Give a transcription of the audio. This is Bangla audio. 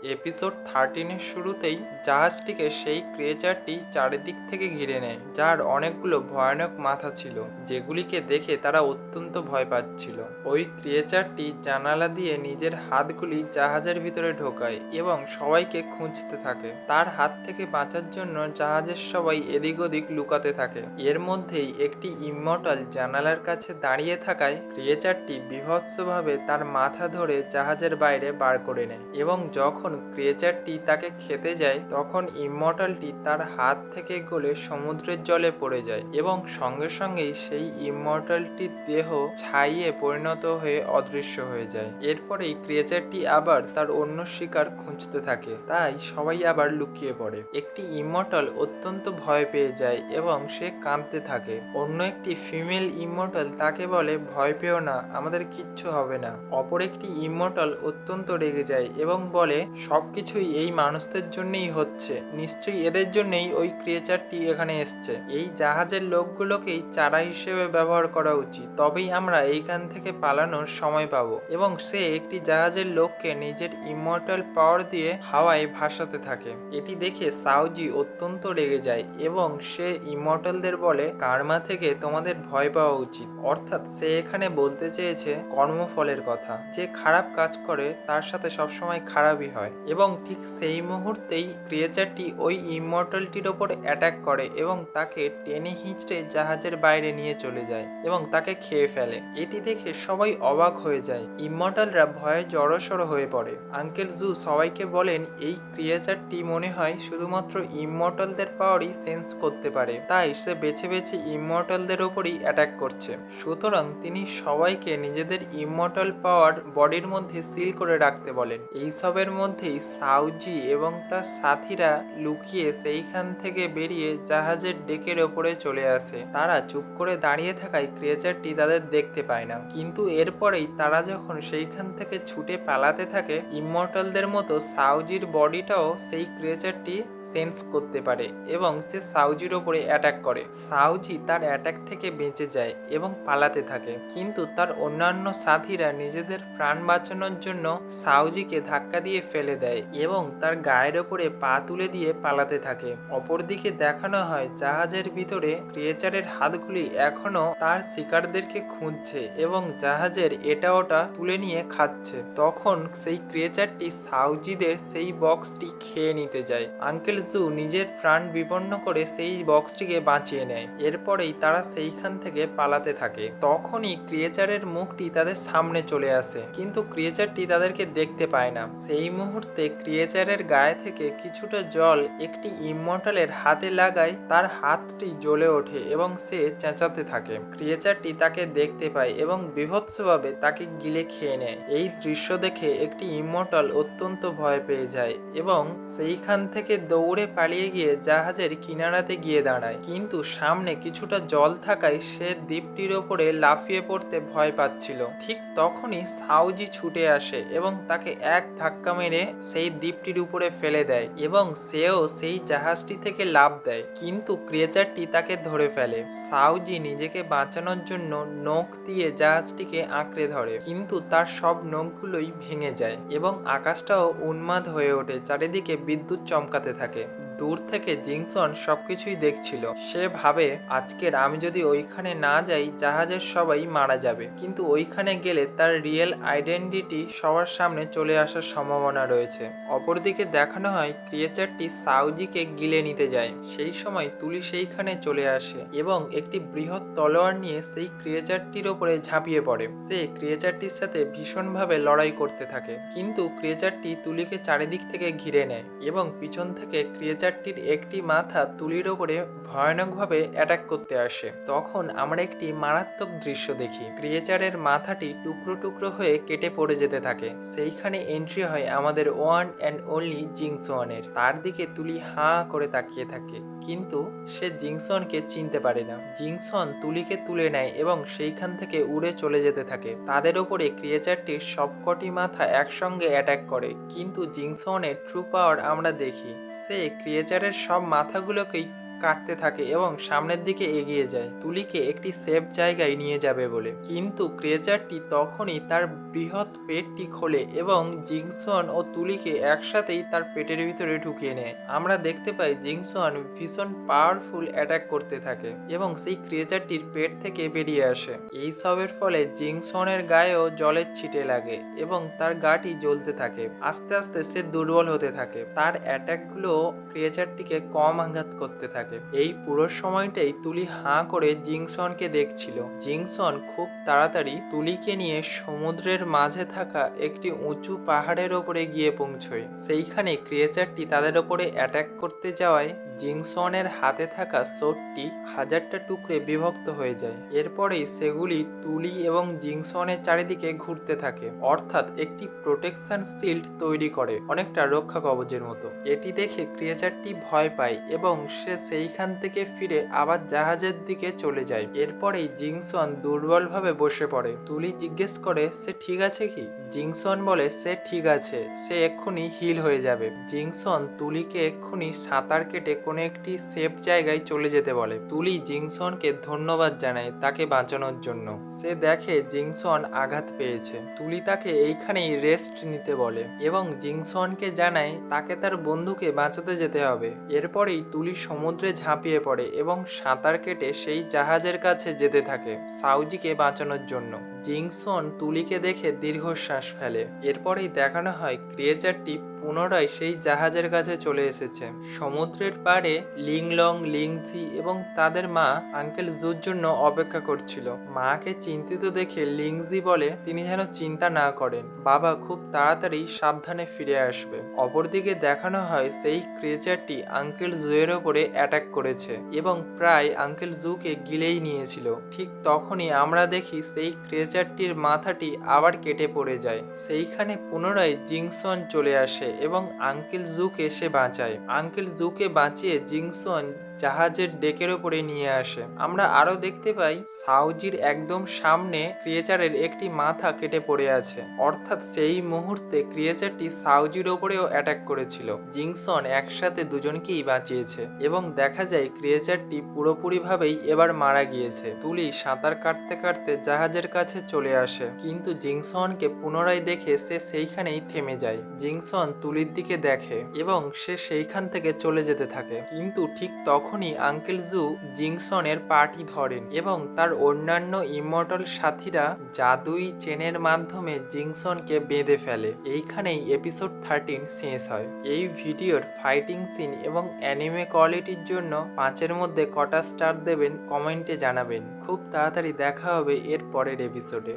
এপিসোড 13-এর শুরুতেই জাহাজটিকে সেই ক্রিয়েচারটি চারিদিক থেকে ঘিরে নেয়, যার অনেকগুলো ভয়ানক মাথা ছিল, যেগুলিকে দেখে তারা অত্যন্ত ভয় পাচ্ছিল। ওই ক্রিয়েচারটি জানালা দিয়ে নিজের হাতগুলি জাহাজের ভিতরে ঢোকায় এবং সবাইকে খুঁজতে থাকে। তার হাত থেকে বাঁচার জন্য জাহাজের সবাই এদিক ওদিক লুকাতে থাকে। এর মধ্যেই একটি ইমমর্টাল জানালার কাছে দাঁড়িয়ে থাকায় ক্রিয়েচারটি বীভৎসভাবে তার মাথা ধরে জাহাজের বাইরে বার করে নেয় এবং যখন ক্রিয়েচারটি তাকে খেতে যায় তখন ইমমর্টালটি তার হাত থেকে গলে সমুদ্রের জলে পড়ে যায় এবং সঙ্গে সঙ্গেই সেই ইমমর্টালটির দেহ ছাইয়ে পরিণত হয়ে অদৃশ্য হয়ে যায়। এরপরেই ক্রিয়েচারটি আবার তার অন্য শিকার খুঁজতে থাকে, তাই সবাই আবার লুকিয়ে পড়ে। একটি ইমমর্টাল অত্যন্ত ভয় পেয়ে যায় এবং সে কাঁদতে থাকে। অন্য একটি ফিমেল ইমমর্টাল তাকে বলে, ভয় পেও না, আমাদের কিচ্ছু হবে না। অপর একটি ইমমর্টাল অত্যন্ত রেগে যায় এবং বলে, সবকিছুই এই মানুষদের জন্যই হচ্ছে, নিশ্চয়ই এদের জন্যই ওই ক্রিয়েচারটি এখানে এসছে। এই জাহাজের লোকগুলোকেই চারা হিসেবে ব্যবহার করা উচিত, তবেই আমরা এইখান থেকে পালানোর সময় পাবো। এবং সে একটি জাহাজের লোককে নিজের ইমমর্টাল পাওয়ার দিয়ে হাওয়ায় ভাসাতে থাকে। এটি দেখে সাউজি অত্যন্ত রেগে যায় এবং সে ইমমর্টালদের বলে, কার্মা থেকে তোমাদের ভয় পাওয়া উচিত। অর্থাৎ সে এখানে বলতে চেয়েছে কর্মফলের কথা। যে খারাপ কাজ করে তার সাথে সবসময় খারাপই হয়। এবং ঠিক সেই মুহূর্তেই ক্রিয়েচারটি ওই ইমমর্টালটির ওপর অ্যাটাক করে এবং তাকে টেনে হিঁচড়ে জাহাজের বাইরে নিয়ে চলে যায় এবং তাকে খেয়ে ফেলে। এটি দেখে সবাই অবাক হয়ে যায়। ইমমর্টালরা ভয়ে জড়সড় হয়ে পড়ে। আঙ্কেল জু সবাইকে বলেন, এই ক্রিয়েচারটি মনে হয় শুধুমাত্র ইমমর্টালদের পাওয়ারই সেন্স করতে পারে, তাই সে বেছে বেছে ইমমর্টালদের ওপরই অ্যাটাক করছে। সুতরাং তিনি সবাইকে নিজেদের ইমমর্টাল পাওয়ার বডির মধ্যে সিল করে রাখতে বলেন। এইসবের মধ্যেই সাউজি এবং তার সাথীরা লুকিয়ে সেইখান থেকে বেরিয়ে জাহাজের ডেকের ওপরে চলে আসে। তারা চুপ করে দাঁড়িয়ে থাকায় ক্রিয়েচারটি তাদের দেখতে পায় না, কিন্তু এরপরেই তারা যখন সেইখান থেকে ছুটে পালাতে থাকে, ইমমর্টালদের মতো সাউজির বডিটাও সেই ক্রিয়েচারটি সেন্স করতে পারে এবং সে সাউজির ওপরে অ্যাটাক করে। সাউজি তার অ্যাটাক থেকে বেঁচে যায় এবং পালাতে থাকে, কিন্তু তার অন্যান্য সাথীরা নিজেদের প্রাণ বাঁচানোর জন্য সাউজিকে ধাক্কা দিয়ে ফেলে দেয় এবং তার গায়ের ওপরে পা তুলে দিয়ে পালাতে থাকে। অপরদিকে দেখানো হয় জাহাজের ভিতরে ক্রিয়েচারের হাতগুলি এখনো তার শিকারদেরকে খুঁজছে এবং জাহাজের এটা ওটা তুলে নিয়ে খাচ্ছে। তখন সেই ক্রিয়েচারটি সাউজিদের সেই বক্সটি খেয়ে নিতে যায়। আঙ্কেল জু নিজের প্রাণ বিপন্ন করে সেই বক্সটিকে বাঁচিয়ে নেয়। এরপরেই তারা সেইখান থেকে পালাতে থাকে। তখনই ক্রিয়েচারের মুখটি তাদের সামনে চলে আসে, কিন্তু ক্রিয়েচারটি তাদেরকে দেখতে পায় না। সেই মুহূর্তে ক্রিয়েচারের গায়ে থেকে কিছুটা জল একটি ইমমর্টালের হাতে লাগায়, তার হাতটি জ্বলে ওঠে এবং সে চেঁচাতে থাকে। ক্রিয়েচারটি তাকে দেখতে পায় এবং বীভৎসভাবে তাকে গিলে খেয়ে নেয়। এই দৃশ্য দেখে একটি ইমমর্টাল অত্যন্ত ভয় পেয়ে যায় এবং সেইখান থেকে দৌড়ে পালিয়ে গিয়ে জাহাজের কিনারাতে গিয়ে দাঁড়ায়, কিন্তু সামনে কিছুটা জল থাকায় সে দ্বীপটির ওপরে লাফিয়ে পড়তে ভয় পাচ্ছিল। ঠিক তখনই সাউজি ছুটে আসে এবং তাকে এক ধাক্কা মেরে সেই দ্বীপটির উপরে ফেলে দেয় এবং সেও সেই জাহাজটি থেকে লাফ দেয়, কিন্তু ক্রিয়েচারটি তাকে ধরে ফেলে। সাউজি নিজেকে বাঁচানোর জন্য নখ দিয়ে জাহাজটিকে আঁকড়ে ধরে, কিন্তু তার সব নখগুলোই ভেঙে যায় এবং আকাশটাও উন্মাদ হয়ে ওঠে, চারিদিকে বিদ্যুৎ চমকাতে থাকে। দূর থেকে জিংসন সবকিছুই দেখছিল। সে ভাবে, আজকের আমি যদি ওইখানে না যাই জাহাজের সবাই মারা যাবে, কিন্তু ওইখানে গেলে তার রিয়েল আইডেন্টিটি সবার সামনে চলে আসার সম্ভাবনা রয়েছে। অপরদিকে দেখানো হয় ক্রিয়েচারটি সাউজিকে গিলে নিতে যায়। সেই সময় তুলি সেইখানে চলে আসে এবং একটি বৃহৎ তলোয়ার নিয়ে সেই ক্রিয়েচারটির ওপরে ঝাঁপিয়ে পড়ে। সে ক্রিয়েচারটির সাথে ভীষণভাবে লড়াই করতে থাকে, কিন্তু ক্রিয়েচারটি তুলিকে চারিদিক থেকে ঘিরে নেয় এবং পিছন থেকে ক্রিয়েচারটির একটি মাথা তুলির ওপরে ভয়ানকভাবে অ্যাটাক করতে আসে। তখন আমরা একটি মারাত্মক দৃশ্য দেখি। ক্রিয়েচারের মাথাটি টুকরো টুকরো হয়ে কেটে পড়ে যেতে থাকে। সেইখানে এন্ট্রি হয় আমাদের ওয়ান অ্যান্ড অনলি জিংসনের। তার দিকে তুলি হাঁ করে তাকিয়ে থাকে, কিন্তু সে জিংসনকে চিনতে পারে না। জিংসন তুলিকে তুলে নেয় এবং সেইখান থেকে উড়ে চলে যেতে থাকে। তাদের ওপরে ক্রিয়েচারটির সবকটি মাথা একসঙ্গে অ্যাটাক করে, কিন্তু জিংসনের ট্রু পাওয়ার আমরা দেখি। সে ক্রিয়েচারের সব মাথাগুলোকেই কাটতে থাকে এবং সামনের দিকে এগিয়ে যায় তুলিকে একটি সেফ জায়গায় নিয়ে যাবে বলে। কিন্তু ক্রিয়েচারটি তখনই তার বৃহৎ পেটটি খোলে এবং জিংসন ও তুলিকে একসাথেই তার পেটের ভিতরে ঢুকিয়ে নেয়। আমরা দেখতে পাই জিংসন ভীষণ পাওয়ারফুল অ্যাটাক করতে থাকে এবং সেই ক্রিয়েচারটির পেট থেকে বেরিয়ে আসে। এই সবের ফলে জিংসনের গায়েও জলের ছিটে লাগে এবং তার গাটি জ্বলতে থাকে। আস্তে আস্তে সে দুর্বল হতে থাকে। তার অ্যাটাকগুলো ক্রিয়েচারটিকে কম আঘাত করতে থাকে। এই পুরো সময়টাই তুলি হাঁ করে জিংসনকে দেখছিল। জিংসন খুব তাড়াতাড়ি তুলিকে নিয়ে সমুদ্রের মাঝে থাকা একটি উঁচু পাহাড়ের ওপরে গিয়ে পৌঁছয়। সেইখানে ক্রিয়েচারটি তাদের ওপরে অ্যাটাক করতে যাওয়ায় জিংসনের হাতে থাকা সোটটি হাজারটা টুকরে বিভক্ত হয়ে যায়। এরপরেই সেগুলি তুলি এবং জিংসনের চারিদিকে ঘুরতে থাকে, অর্থাৎ একটি প্রোটেকশন শিল্ড তৈরি করে, অনেকটা রক্ষা কবচের মতো। এটি দেখে ক্রিয়েচারটি ভয় পায় এবং সে সেইখান থেকে ফিরে আবার জাহাজের দিকে চলে যায়। এরপরেই জিংসন দুর্বলভাবে বসে পড়ে। তুলি জিজ্ঞেস করে সে ঠিক আছে কি। জিংসন বলে সে ঠিক আছে, সে এক্ষুনি হিল হয়ে যাবে। জিংসন তুলিকে এক্ষুনি সাঁতার কেটে কোনো একটি সেফ জায়গায় চলে যেতে বলে। তুলি জিংসনকে ধন্যবাদ জানায় তাকে বাঁচানোর জন্য। সে দেখে জিংসন আঘাত পেয়েছে। তুলি তাকে এইখানেই রেস্ট নিতে বলে এবং জিংসনকে জানায় তাকে তার বন্ধুকে বাঁচাতে যেতে হবে। এরপরেই তুলি সমুদ্রে ঝাঁপিয়ে পড়ে এবং সাঁতার কেটে সেই জাহাজের কাছে যেতে থাকে সাউজিকে বাঁচানোর জন্য। জিংসন তুলিকে দেখে দীর্ঘশ্বাস ফেলে। এরপরেই দেখানো হয় ক্রিয়েচারটি পুনরায় সেই জাহাজের কাছে চলে এসেছে। সমুদ্রের পাড়ে লিংলং, লিংজি এবং তাদের মা আঙ্কেল জুর জন্য অপেক্ষা করছিল। মাকে চিন্তিত দেখে লিংজি বলে তিনি যেন চিন্তা না করেন, বাবা খুব তাড়াতাড়ি সাবধানে ফিরে আসবে। অপরদিকে দেখানো হয় সেই ক্রিয়েচারটি আঙ্কেল জুয়ের ওপরে অ্যাটাক করেছে এবং প্রায় আঙ্কেল জুকে গিলেই নিয়েছিল। ঠিক তখনই আমরা দেখি সেই ক্রিয়েচারটির মাথাটি আবার কেটে পড়ে যায়। সেইখানে পুনরায় জিংসন চলে আসে এবং আঙ্কেল জুকে সে বাঁচায়। আঙ্কেল জুকে বাঁচিয়ে জিংসন জাহাজের ডেকের ওপরে নিয়ে আসে। আমরা আরো দেখতে পাই সাউজির একদম সামনে ক্রিয়েচারের একটি মাথা কেটে পড়ে আছে, অর্থাৎ সেই মুহূর্তে ক্রিয়েচারটি সাউজির ওপরেও অ্যাটাক করেছিল। জিংসন একসাথে দুজনকেই বাঁচিয়েছে এবং দেখা যায় ক্রিয়েচারটি পুরোপুরিভাবেই এবার মারা গিয়েছে। তুলি সাঁতার কাটতে কাটতে জাহাজের কাছে চলে আসে, কিন্তু জিংসনকে পুনরায় দেখে সে সেইখানেই থেমে যায়। জিংসন তুলির দিকে দেখে এবং সে সেইখান থেকে চলে যেতে থাকে, কিন্তু ঠিক তখনই আঙ্কেল জু জিংসনের পাটি ধরেন এবং তার অন্যান্য ইমমর্টাল সাথীরা জাদুই চেনের মাধ্যমে জিংসনকে বেঁধে ফেলে। এইখানেই এপিসোড 13 শেষ হয়। এই ভিডিওর ফাইটিং সিন এবং অ্যানিমে কোয়ালিটির জন্য 5-এর মধ্যে কটা স্টার দেবেন কমেন্টে জানাবেন। খুব তাড়াতাড়ি দেখা হবে এর পরের এপিসোডে।